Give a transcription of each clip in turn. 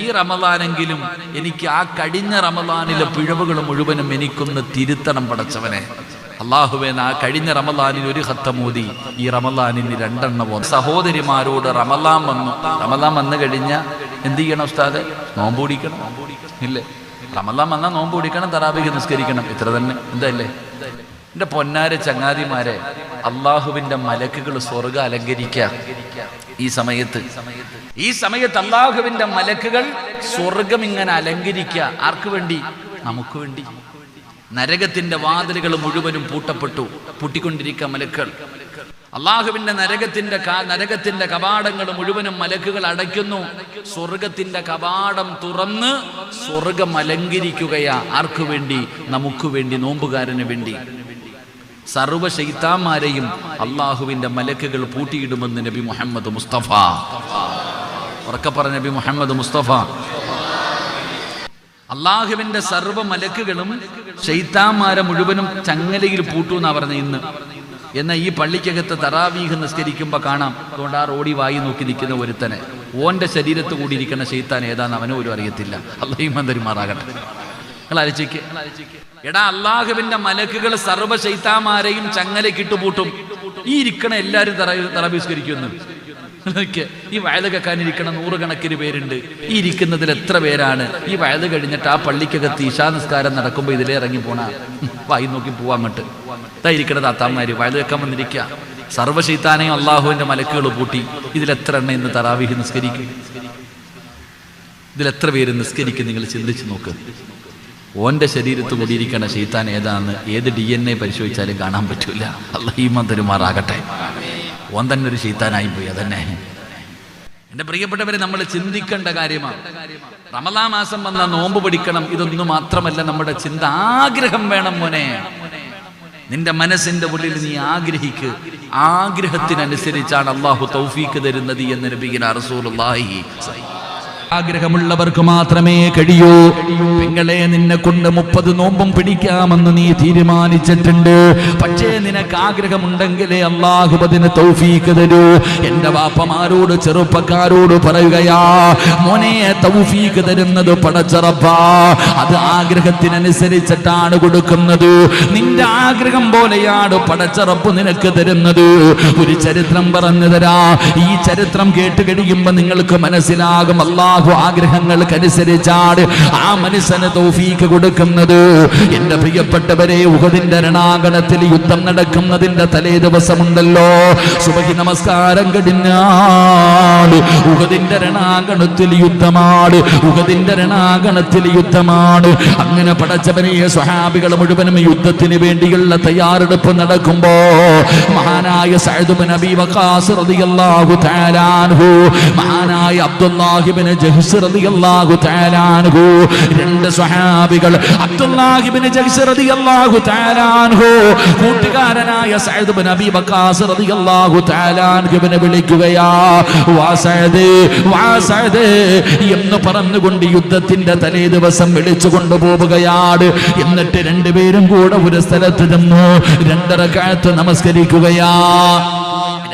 ഈ റമദാനെങ്കിലും എനിക്ക് ആ കഴിഞ്ഞ റമദാനിലെ പിഴവുകൾ മുഴുവനും എനിക്കൊന്ന് തിരുത്തണം പടച്ചവനെ. അള്ളാഹുവേ, ആ കഴിഞ്ഞ റമദാനിൽ ഒരു ഖത്തമോദി ഈ റമദാനിന് 2 എണ്ണം. സഹോദരിമാരോട് റമദാൻ വന്നു കഴിഞ്ഞാൽ എന്ത് ചെയ്യണം ഉസ്താദ്? നോമ്പ് പിടിക്കണം ഇല്ലേ? റമദാൻ വന്നാൽ നോമ്പ് പിടിക്കണം, തറാവീഹ് നിസ്കരിക്കണം, ഇത്ര തന്നെ. എന്തല്ലേ എൻ്റെ പൊന്നാരെ ചങ്ങാതിമാരെ, അള്ളാഹുവിൻ്റെ മലക്കുകൾ സ്വർഗ്ഗം അലങ്കരിക്കുക ഈ സമയത്ത് അള്ളാഹുവിൻ്റെ മലക്കുകൾ സ്വർഗം ഇങ്ങനെ അലങ്കരിക്കുക. ആർക്ക് വേണ്ടി? നമുക്ക് വേണ്ടി. നരകത്തിന്റെ വാതിലുകൾ മുഴുവനും പൂട്ടിക്കൊണ്ടിരിക്കുക മലക്കുകൾ. അള്ളാഹുവിന്റെ നരകത്തിന്റെ കവാടങ്ങൾ മുഴുവനും മലക്കുകൾ അടയ്ക്കുന്നു. സ്വർഗത്തിന്റെ കവാടം തുറന്ന് സ്വർഗം അലങ്കരിക്കുകയാ. ആർക്കു വേണ്ടി? നമുക്ക് വേണ്ടി, നോമ്പുകാരന് വേണ്ടി. സർവ്വ ശൈത്താന്മാരെയും അള്ളാഹുവിന്റെ മലക്കുകൾ പൂട്ടിയിടുമെന്ന് നബി മുഹമ്മദ് മുസ്തഫ. ഉറക്കെ പറഞ്ഞ നബി മുഹമ്മദ് മുസ്തഫ. അള്ളാഹുവിന്റെ സർവ്വ മലക്കുകളും ശൈത്താന്മാരെ മുഴുവനും ചങ്ങലയിൽ പൂട്ടൂന്നാ പറഞ്ഞ ഇന്ന്. എന്നാൽ ഈ പള്ളിക്കകത്ത് തറാവീഹ് നിസ്കരിക്കുമ്പോൾ കാണാം, അതുകൊണ്ട് ആ റോഡി വായി നോക്കി നിൽക്കുന്ന ഒരുത്തനെ, ഓന്റെ ശരീരത്ത് കൂടിയിരിക്കുന്ന ശൈത്താൻ ഏതാന്ന് അവനും ഒരു അറിയത്തില്ല. അള്ളാഹു തരുമാറാകട്ടെ. നിങ്ങൾ അരച്ചിക്ക് എടാ, അള്ളാഹുവിന്റെ മലക്കുകൾ സർവ്വ ശൈത്താന്മാരെയും ചങ്ങലക്കിട്ട് പൂട്ടും. ഈ ഇരിക്കണ എല്ലാവരും തറാവീഹ്സ്കരിക്കുന്നു. ഈ വയല് കേൾക്കാനിരിക്കണ 100 കണക്കിന് പേരുണ്ട്. ഈ ഇരിക്കുന്നതിൽ എത്ര പേരാണ് ഈ വയല് കഴിഞ്ഞിട്ട് ആ പള്ളിക്കകത്ത് ഇശാ നിസ്കാരം നടക്കുമ്പോൾ ഇതിലേ ഇറങ്ങി പോണ വായി നോക്കി പോവാ അങ്ങോട്ട്? ഇതായിരിക്കണ താത്താന്മാര് വയല് കേൾക്കാൻ വന്നിരിക്കുക. സർവ്വശൈത്താനെയും അള്ളാഹുവിന്റെ മലക്കുകൾ പൂട്ടി. ഇതിലെത്ര എണ്ണ ഇന്ന് തറാവീഹ് നിസ്കരിക്കും? ഇതിലെത്ര പേര് നിസ്കരിക്കും? നിങ്ങൾ ചിന്തിച്ച് നോക്ക്. ഓന്റെ ശരീരത്ത് കൂടിയിരിക്കണ ശൈത്താൻ ഏതാന്ന് ഏത് DNA പരിശോധിച്ചാലും കാണാൻ പറ്റൂല. അല്ലാഹു തരുമാറാകട്ടെ. ഓൻ തന്നെ ഒരു ശൈത്താനായി പോയി. അതന്നെ എൻ്റെ പ്രിയപ്പെട്ടവരെ, നമ്മൾ ചിന്തിക്കേണ്ട കാര്യമാണ്. റമദാൻ മാസം വന്നാൽ നോമ്പ് പിടിക്കണം, ഇതൊന്നും മാത്രമല്ല നമ്മുടെ ചിന്ത. ആഗ്രഹം വേണം മോനെ. നിന്റെ മനസ്സിന്റെ ഉള്ളിൽ നീ ആഗ്രഹിക്ക്. ആഗ്രഹത്തിനനുസരിച്ചാണ് അള്ളാഹു തൗഫീക്ക് തരുന്നത് എന്ന് നബിയുനാ റസൂലുള്ളാഹി. ആഗ്രഹമുള്ളവർക്ക് മാത്രമേ കഴിയൂ. പെങ്ങളെ, നിന്നെ കൊണ്ട് 30 നോമ്പും പിടിക്കാമെന്ന് നീ തീരുമാനിച്ചിട്ടുണ്ട്. പക്ഷേ നിനക്ക് ആഗ്രഹമുണ്ടെങ്കിലേ അള്ളാഹു അതിന് തൗഫീക്ക് തരൂ. എന്റെ വാപ്പമാരോട്, ചെറുപ്പക്കാരോട് പറയുകയാ, മോനെ, തൗഫീക്ക് തരുന്നത് പടച്ചറപ്പാ. അത് ആഗ്രഹത്തിനനുസരിച്ചിട്ടാണ് കൊടുക്കുന്നത്. നിന്റെ ആഗ്രഹം പോലെയാണ് പടച്ചറപ്പ് നിനക്ക് തരുന്നത്. ഒരു ചരിത്രം പറഞ്ഞു തരാ. ഈ ചരിത്രം കേട്ട് കഴിയുമ്പോ നിങ്ങൾക്ക് മനസ്സിലാകും അല്ലാഹു ആഗ്രഹങ്ങൾക്കനുസരിച്ചാണ് ആ മനുഷ്യന് തൗഫീക്ക് കൊടുക്കുന്നത്. എന്റെ പ്രിയപ്പെട്ടവരെ, ഉഹദിന്റെ രണാങ്കണത്തിൽ യുദ്ധം നടക്കുന്നതിന്റെ തലേ ദിവസമുണ്ടല്ലോ, സുബഹി നമസ്കാരം കഴിഞ്ഞാൽ ഉഹദിന്റെ രണാങ്കണത്തിൽ യുദ്ധമാണ്. ഉഹദിന്റെ രണാങ്കണത്തിൽ യുദ്ധമാണ്. അങ്ങനെ പടച്ചവനെ, സ്വഹാബികൾ മുഴുവനും യുദ്ധത്തിന് വേണ്ടിയുള്ള തയ്യാറെടുപ്പ് നടക്കുമ്പോ മഹാനായ സഅദ് ഇബ്നു അബീ വഖാസ് റളിയല്ലാഹു തആല അൻഹു, മഹാനായ അബ്ദുല്ലാഹി ഇബ്നു ജഹ്ശ് റളിയല്ലാഹു തആല അൻഹു, 2 സ്വഹാബികൾ, അബ്ദുല്ലാഹി ഇബ്നു ജഹ്ശ് റളിയല്ലാഹു തആല അൻഹു കൂട്ടുകാരനായ സഅദ് ഇബ്നു അബീ വഖാസ് റളിയല്ലാഹു തആല അൻഹുവിനെ വിളിക്കുകയാ. വാ സഅദ് എന്ന് പറഞ്ഞുകൊണ്ട് യുദ്ധത്തിന്റെ തലേ ദിവസം വിളിച്ചു കൊണ്ടുപോവുകയാണ്. എന്നിട്ട് 2 പേരും കൂടെ ഒരു സ്ഥലത്ത് ചെന്നു 2 റക്അത്ത് നമസ്കരിക്കുകയാ.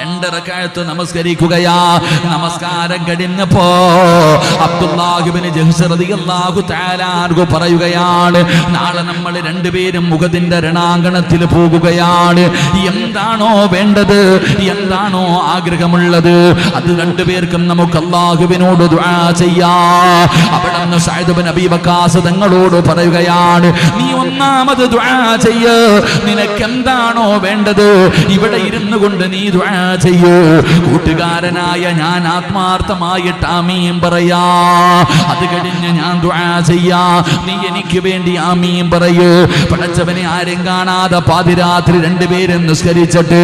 2 റക്അത്ത് നമസ്കരിക്കുകയാ. നമസ്കാരം കഴിഞ്ഞപ്പോ അബ്ദുല്ലാഹി ഇബ്നു ജഹ്ശ് റളിയല്ലാഹു തആല അൻഹു പറയുകയാണ്, നാളെ നമ്മൾ 2 പേരും ഉഹദിന്റെ രണാങ്കണത്തിൽ പോകുകയാണ്. എന്താണോ വേണ്ടത്, എന്താണോ ആഗ്രഹമുള്ളത്, അത് 2 പേർക്കും നമുക്ക് അല്ലാഹുവിനോട് ദുആ ചെയ്യാം. അവിടെ നിന്ന് സഅദ് ഇബ്നു അബീ വഖാസ് തങ്ങളോട് പറയുകയാണ്, നീ ഒന്നാമത് ദുആ ചെയ്യ്. നിനക്ക് എന്താണോ വേണ്ടത് ഇവിടെ ഇരുന്നു കൊണ്ട് നീ ദുആ ചെയ്യൂ. കൂട്ടുകാരനായ ഞാൻ ആത്മാർത്ഥമായിട്ട് ആമീൻ പറയാ. അത് കഴിഞ്ഞ് ഞാൻ ദുആ ചെയ്യാ, നീ എനിക്ക് വേണ്ടി ആമീൻ പറയൂ. പടച്ചവനെ, ആരും കാണാതെ പാതിരാത്രി 2 പേരും നിസ്കരിച്ചിട്ട്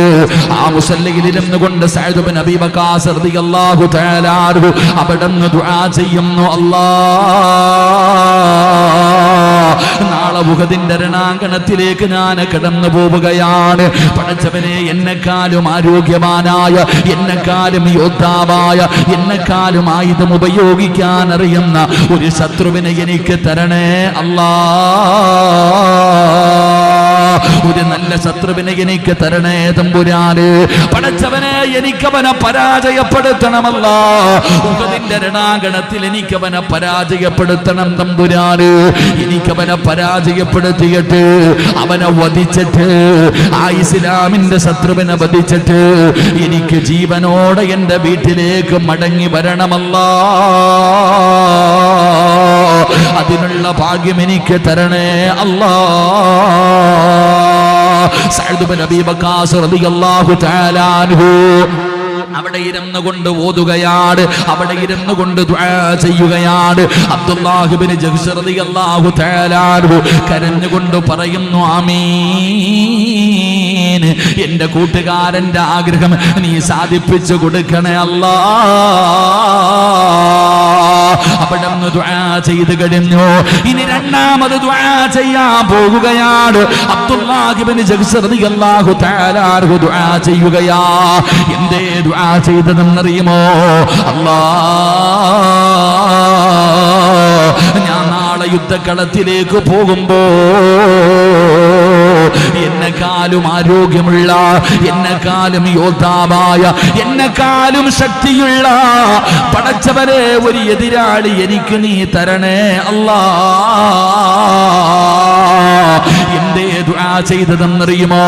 ആ മുസല്ലയിലിരുന്നു കൊണ്ട് സഅദ് ഇബ്നു അബീ വഖാസ് റളിയല്ലാഹു തആല അൻഹു അവിടെ നിന്ന് ദുആ ചെയ്യുന്നു. നാളെ ഉഹദിന്റെ രണാങ്കണത്തിലേക്ക് ഞാൻ കടന്നു പോവുകയാണ്. പടച്ചവനെ, എന്നെക്കാളും ആരോഗ്യവാനായ, എന്നെക്കാളും യോദ്ധാവായ, എന്നെക്കാളും ആയുധം ഉപയോഗിക്കാൻ അറിയുന്ന ഒരു ശത്രുവിനെ എനിക്ക് തരണേ അല്ലാ. ഒരു നല്ല ശത്രുവിനെ എനിക്ക് തരണേ തമ്പുരാന്. പടച്ചവനെ എനിക്കവനെ പരാജയപ്പെടുത്തണമല്ല. ഉഹദിന്റെ രണാങ്കണത്തിൽ എനിക്കവനെ പരാജയപ്പെടുത്തണം തമ്പുരാന്. എനിക്കവനെ പരാജയപ്പെടുത്തിയിട്ട് അവനെ വധിച്ചിട്ട് ആ ഇസ്ലാമിന്റെ ശത്രുവിനെ വധിച്ചിട്ട് എനിക്ക് ജീവനോടെ എന്റെ വീട്ടിലേക്ക് മടങ്ങി വരണമല്ല. അതിനുള്ള ഭാഗ്യം എനിക്ക് തരണേ അല്ലാ. സഅദ് ഇബ്നു അബീ വഖാസ് റളിയല്ലാഹു തആല അൻഹു അവിടെ ഇരുന്നു കൊണ്ട് ഓതുകയാണ്, അവിടെ ഇരുന്നു കൊണ്ട് ദുആ ചെയ്യുകയാണ്. അബ്ദുല്ലാഹ് ഇബ്നു ജഹ്ശ് റളിയല്ലാഹു തആല അൻഹു കരഞ്ഞുകൊണ്ട് പറയുന്നു ആമീൻ. എന്റെ കൂട്ടുകാരന്റെ ആഗ്രഹം നീ സാധിപ്പിച്ചു കൊടുക്കണേ അല്ലാ. അവിടെ ദുആ ചെയ്തു കഴിഞ്ഞു. ഇനി രണ്ടാമത് ദുആ ചെയ്യാൻ പോകുകയാണ്. അബ്ദുല്ലാഹ് ഇബ്നു ജഹ്ശ് റളിയല്ലാഹു തആല അൻഹു ദുആ ചെയ്യുകയാ. എന്തേ ദുആ ചെയ്തതെന്നറിയുമോ? അല്ലാഹ്, ഞാൻ നാളെ യുദ്ധക്കളത്തിലേക്ക് പോകുമ്പോ എന്നെക്കാളും ആരോഗ്യമുള്ള, എന്നെക്കാളും യോദ്ധാവായ, എന്നെക്കാളും ശക്തിയുള്ള പടച്ചവരെ ഒരു എതിരാളി എനിക്ക് നീ തരണേ അല്ലാ. എന്തേ ദുആ ചെയ്തതെന്നറിയുമോ?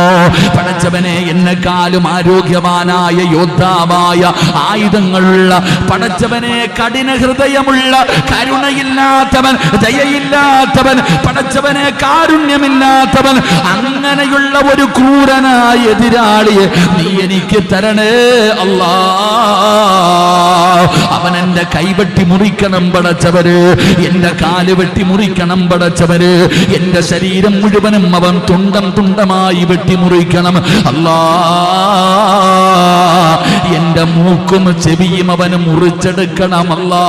പടച്ചവനെ എന്നെക്കാളും ആരോഗ്യവാനായ, യോദ്ധാവായ, ആയുധങ്ങളുള്ള പടച്ചവനെ, കഠിന ഹൃദയമുള്ള, കരുണയില്ലാത്തവൻ, ദയയില്ലാത്തവൻ, പടച്ചവനെ കാരുണ്യമില്ലാത്തവൻ, അങ്ങനെയുള്ള ഒരു ക്രൂരനായ എതിരാളിയെ നീ എനിക്ക് തരണേ അല്ലാ. അവൻ എന്റെ കൈവെട്ടി മുറിക്കണം പടച്ചവര്, എന്റെ കാല് വെട്ടി മുറിക്കണം പടച്ചവര്, എന്റെ ശരീരം മുഴുവനും അവൻ തുണ്ടം തുണ്ടമായി വെട്ടി മുറിക്കണം അല്ലാ. എന്റെ മൂക്കും ചെവിയും അവന് മുറിച്ചെടുക്കണമല്ലാ.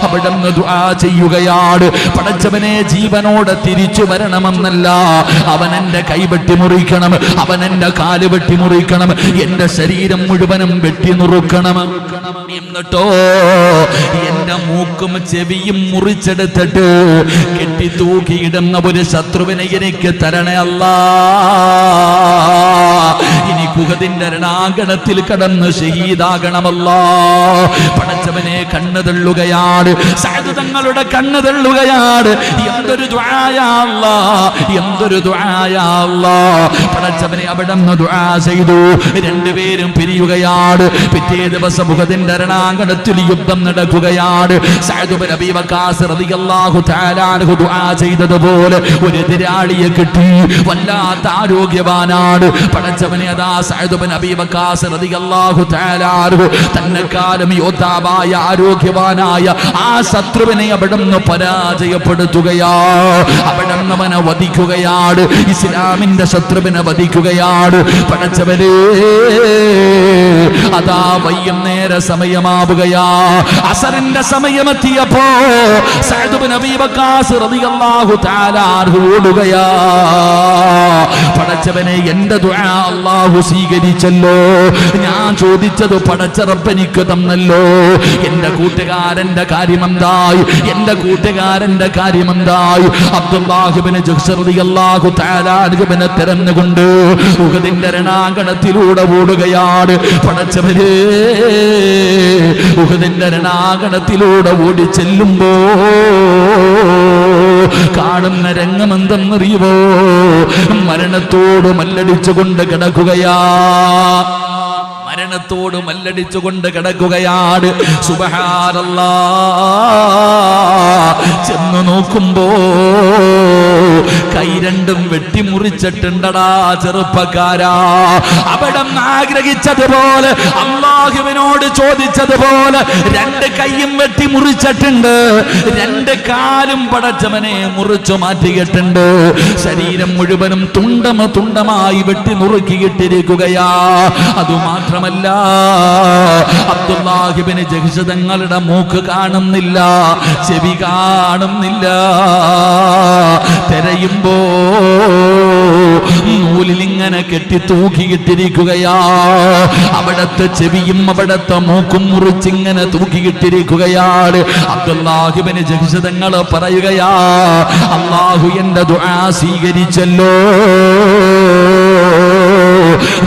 അവിടെ ദുആ ചെയ്യുകയാണ്. പടച്ചവനെ ജീവനോടെ തിരിച്ചു വരണമെന്നല്ല, അവൻ എന്റെ കൈ വെട്ടി മുറിക്കണം, അവൻ എന്റെ കാല് വെട്ടി മുറിക്കണം, എന്റെ ശരീരം മുഴുവനും വെട്ടി നുറുക്കണം. എന്നിട്ടോ എന്റെ മൂക്കും ചെവിയും മുറിച്ചെടുത്തിട്ട് കെട്ടി തൂക്കിയിടുന്ന ഒരു ശത്രുവിനെ എനിക്ക് തരണേ അല്ലാ. ഇനി ഉഹദിന്റെ രണാങ്കണത്തിൽ കടന്ന് ഷഹീദാകണമല്ലാ. പടച്ചവനെ കണ്ണ് തള്ളുകയാണ്, സഅദ് തങ്ങളുടെ കണ്ണ് തള്ളുകയാണ്. എന്തൊരു ദുആയാ അല്ലാഹ്, എന്തൊരു ദുആയാ അല്ലാഹ്. പടച്ചവനെ അവിടെ നിന്ന് ദുആ ചെയ്തു. രണ്ടുപേരും പിരിയുകയാണ്. പിറ്റേ ദിവസം ഉഹദിന്റെ രണാങ്കണത്തിൽ യുദ്ധം നടക്കുകയാണ്. സഅദ് ഇബ്നു അബീ വഖാസ് റളിയല്ലാഹു തആല അൻഹു ദുആ ചെയ്തതുപോലെ ഒരു എതിരാളിയെ കിട്ടി. വല്ലാത്ത ആരോഗ്യവാനാണ് പടച്ചവനെ. അതാ സഅദ് ഇബ്നു അബീ വഖാസ് റളിയല്ലാഹു തആല അൻഹു തന്നെക്കാളും യോദ്ധാവായ, ആരോഗ്യവാനായ ആ ശത്രുവിനെ അവിടെ നിന്ന് പരാജയപ്പെടുത്തുകയാ. അവിടെ നിന്ന് അവനെ വധിക്കുകയാണ്. ഇസ്ലാമിന്റെ ശത്രുവിനെ വധിക്കുകയാണ് പടച്ചവനെ. അതാ വൈകുന്നേര സമയമാവുകയാ. അസറിന്റെ സമയമെത്തിയപ്പോ സഅദ് ഇബ്നു അബീ വഖാസ് റളിയല്ലാഹു തആല അൻഹു ഓടുകയാ. പടച്ചവനെ, എന്റെ ദുആ അല്ലാഹു സ്വീകരിച്ചല്ലോ. ഞാൻ ചോദിച്ചത് പടച്ച റബ്ബ് എനിക്ക് തന്നല്ലോ. എന്റെ കൂട്ടുകാരന്റെ കാര്യമെന്തായി? എന്റെ കൂട്ടുകാരന്റെ കാര്യമെന്തായി? അബ്ദുല്ലാഹ് ഇബ്നു ജഹ്ശ് റളിയല്ലാഹു തആല അൻഹുവിനെ തിരഞ്ഞുകൊണ്ട് ഉഹദിന്റെ രണാങ്കണത്തിലൂടെ ഓടുകയാണ് പടച്ചവനെ. ഉഹദിന്റെ രണാങ്കണത്തിലൂടെ ഓടി ചെല്ലുമ്പോ കാണുന്ന രംഗം എന്തെന്നറിയുമോ? മരണത്തോട് മല്ലടിച്ചുകൊണ്ട് കിടക്കുകയാ. മരണത്തോട് മല്ലടിച്ചുകൊണ്ട് കിടക്കുകയാണ്. സുബ്ഹാനല്ലാഹ്. ചെന്ന് നോക്കുമ്പോ കൈ രണ്ടും വെട്ടിമുറിച്ചിട്ടുണ്ടടാ ചെറുപ്പക്കാരാ. അവിടെ ആഗ്രഹിച്ചതുപോലെ, അല്ലാഹുവിനോട് ചോദിച്ചതുപോലെ രണ്ട് കൈയും വെട്ടിമുറിച്ചിട്ടുണ്ട്. രണ്ട് കാലും പടച്ചവനെ മുറിച്ചു മാറ്റിയിട്ടുണ്ട്. ശരീരം മുഴുവനും തുണ്ടമായി വെട്ടി നുറുക്കിയിട്ടിരിക്കുകയാ. അതുമാത്രമല്ല, അബ്ദുല്ലാഹ് ഇബ്നു ജഹ്ശ് തങ്ങളുടെ മൂക്ക് കാണുന്നില്ല, ചെവി കാണുന്നില്ല. തെരയുമ്പോ നൂലിലിങ്ങനെ കെട്ടി തൂക്കിയിട്ടിരിക്കുകയാ. അവിടത്തെ ചെവിയും അവിടത്തെ മൂക്കും മുറിച്ചിങ്ങനെ തൂക്കിയിട്ടിരിക്കുകയാണ്. അബ്ദുല്ലാഹ് ഇബ്നു ജഹ്ശ് തങ്ങൾ പറയുകയാ, അല്ലാഹു എന്റെ ദുആ സ്വീകരിച്ചല്ലോ.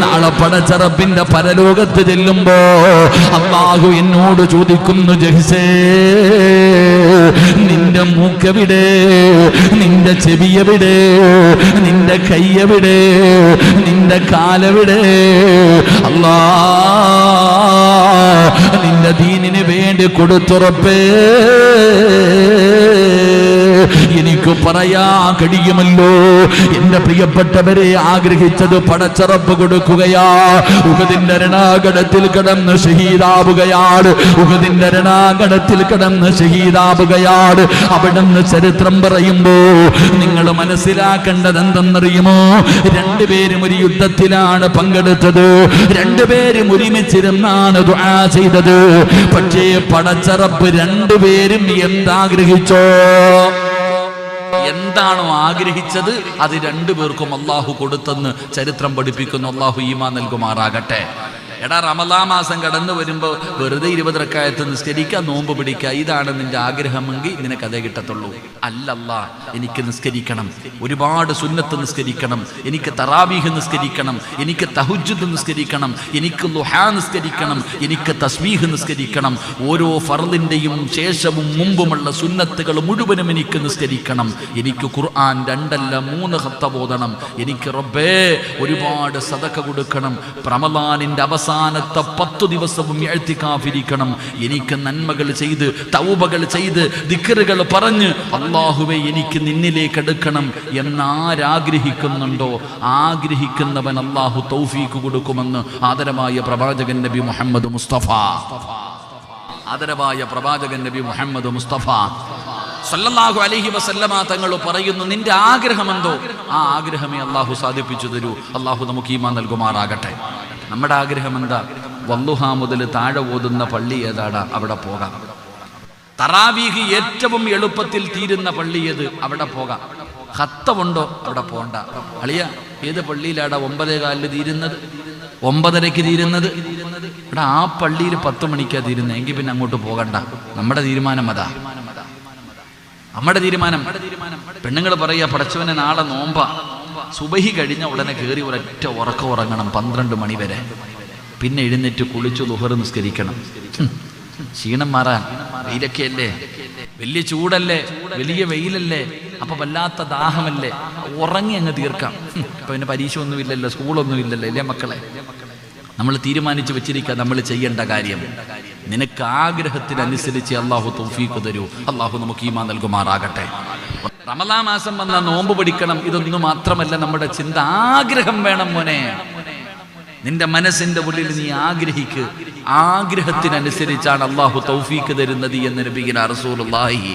നാളെ പടച്ചറപ്പിന്റെ പരലോകത്ത് ചെല്ലുമ്പോ അല്ലാഹു എന്നോട് ചോദിക്കുന്നു, ജഹ്സേ നിന്റെ മൂക്കെവിടെ, നിന്റെ ചെവിയെവിടെ, നിന്റെ കയ്യെവിടെ, നിന്റെ കാലെവിടെ? അല്ലാ നിന്റെ ദീനിന് വേണ്ടി കൊടുത്തുറപ്പേ. എനിക്ക് പറയാ കഴിയുമല്ലോ, എന്റെ പ്രിയപ്പെട്ടവരെ ആഗ്രഹിച്ചത് പടച്ചറപ്പ് കൊടുക്കുകയാ. ഉഹദിന്റെ രണാകടത്തിൽ കിടന്ന് ഷഹീദാവുകയാണ്. ഉഹദിന്റെ രണാകടത്തിൽ കിടന്ന് ഷഹീദാവുകയാണ്. അവിടുന്ന് ചരിത്രം പറയുമ്പോ നിങ്ങൾ മനസ്സിലാക്കേണ്ടത് എന്തെന്നറിയുമോ? രണ്ടുപേരും ഒരു യുദ്ധത്തിലാണ് പങ്കെടുത്തത്. രണ്ടുപേരും ഒരുമിച്ചിരുന്നാണ് ദുആ ചെയ്തത്. പക്ഷേ പടച്ചറപ്പ് രണ്ടുപേരും എന്താഗ്രഹിച്ചോ, എന്താണോ ആഗ്രഹിച്ചത് അത് രണ്ടുപേർക്കും അള്ളാഹു കൊടുത്തെന്ന് ചരിത്രം പഠിപ്പിക്കുന്നു. അള്ളാഹു ഈമാൻ നൽകുമാറാകട്ടെ. എടാ, റമളാൻ മാസം കടന്നു വരുമ്പോ വെറുതെ 20 റക്അത്ത് നിസ്കരിക്കുക, നോമ്പ് പിടിക്കുക, ഇതാണ് നിന്റെ ആഗ്രഹമെങ്കിൽ നിനക്ക് അതേ കിട്ടത്തുള്ളൂ. അല്ലല്ലാ, എനിക്ക് നിസ്കരിക്കണം, ഒരുപാട് സുന്നത്ത് നിസ്കരിക്കണം, എനിക്ക് തറാവീഹ് നിസ്കരിക്കണം, എനിക്ക് തഹജ്ജുദ് നിസ്കരിക്കണം, എനിക്ക് ളുഹാ നിസ്കരിക്കണം, എനിക്ക് തസ്ബീഹ് നിസ്കരിക്കണം, ഓരോ ഫർളിന്റെയും ശേഷവും മുമ്പുമുള്ള സുന്നത്തുകൾ മുഴുവനും എനിക്ക് നിസ്കരിക്കണം, എനിക്ക് ഖുർആൻ 2 അല്ല 3 ഖത്തം ഓതണം, എനിക്ക് റബ്ബേ ഒരുപാട് സദഖ കൊടുക്കണം, റമളാനിന്റെ അവസാനത്തെ 10 ദിവസവും ഇഅ്തികാഫിരിക്കണം, എനിക്ക് നന്മകൾ ചെയ്ത് തൗബകൾ ചെയ്ത് ദിക്റുകൾ പറഞ്ഞ് അല്ലാഹുവേ എനിക്ക് നിന്നിലേക്ക് അടുക്കണം എന്നാരാഗ്രഹിക്കുന്നുണ്ടോ ആഗ്രഹിക്കുന്നവൻ അല്ലാഹു തൗഫീഖ് കൊടുക്കുമെന്ന് ആദരവായ പ്രവാചകൻ നബി മുഹമ്മദ് മുസ്തഫ സല്ലല്ലാഹു അലൈഹി വസല്ലമ തങ്ങൾ പറയുന്നു, നിന്റെ ആഗ്രഹമെന്തോ ആ ആഗ്രഹമേ അല്ലാഹു സാധിപ്പിച്ചു തരൂ. അല്ലാഹു നമുക്ക് ഈമാൻ നൽകുമാറാകട്ടെ. നമ്മുടെ ആഗ്രഹം എന്താ? വല്ലുഹാ മുതൽ താഴെ ഓതുന്ന പള്ളി ഏതാടാ, അവിടെ പോകാം. തറാവീഹ് ഏറ്റവും എളുപ്പത്തിൽ തീരുന്ന പള്ളി ഏത്, അവിടെ പോകാം. ഖത്തമുണ്ടോ, അവിടെ പോണ്ട. അളിയ ഏത് പള്ളിയിലാടാ 9:15 തീരുന്നത്, 9:30 തീരുന്നത്? ഇവിടെ ആ പള്ളിയിൽ 10 മണിക്കാ തീരുന്നത്, എങ്കിൽ പിന്നെ അങ്ങോട്ട് പോകണ്ട. നമ്മുടെ തീരുമാനം അതാ, നമ്മുടെ തീരുമാനം. പെണ്ണുങ്ങൾ പറയാ, പടച്ചവനെ നാളെ നോമ്പ, സുബഹി കഴിഞ്ഞ ഉടനെ കയറി ഒരൊറ്റ ഉറക്കം ഉറങ്ങണം 12 മണി വരെ, പിന്നെ എഴുന്നേറ്റ് കുളിച്ചു ളുഹർ നിസ്കരിക്കണം. ക്ഷീണം മാറാൻ. വെയിലൊക്കെ അല്ലേ, വലിയ ചൂടല്ലേ, വലിയ വെയിലല്ലേ, അപ്പൊ വല്ലാത്ത ദാഹമല്ലേ, ഉറങ്ങി അങ്ങ് തീർക്കാം. ഇപ്പൊ പിന്നെ പരീക്ഷ ഒന്നുമില്ലല്ലോ, സ്കൂളൊന്നും ഇല്ലല്ലോ, അല്ലേ മക്കളെ? നമ്മൾ തീരുമാനിച്ചു വെച്ചിരിക്കുക നമ്മൾ ചെയ്യേണ്ട കാര്യം. നിനക്ക് ആഗ്രഹത്തിനനുസരിച്ച് അള്ളാഹു തൗഫീഖ് തരൂ. അള്ളാഹു നമുക്ക് ഈമാൻ നൽകുമാറാകട്ടെ. റമളാൻ മാസം വന്ന നോമ്പ് പിടിക്കണം, ഇതൊന്നും മാത്രമല്ല നമ്മുടെ ചിന്ത. ആഗ്രഹം വേണം മോനെ. നിന്റെ മനസ്സിന്റെ ഉള്ളിൽ നീ ആഗ്രഹിക്ക്. ആഗ്രഹത്തിനനുസരിച്ചാണ് അള്ളാഹു തൗഫീഖ് തരുന്നത് എന്ന് നബിയുനാ റസൂലുള്ളാഹി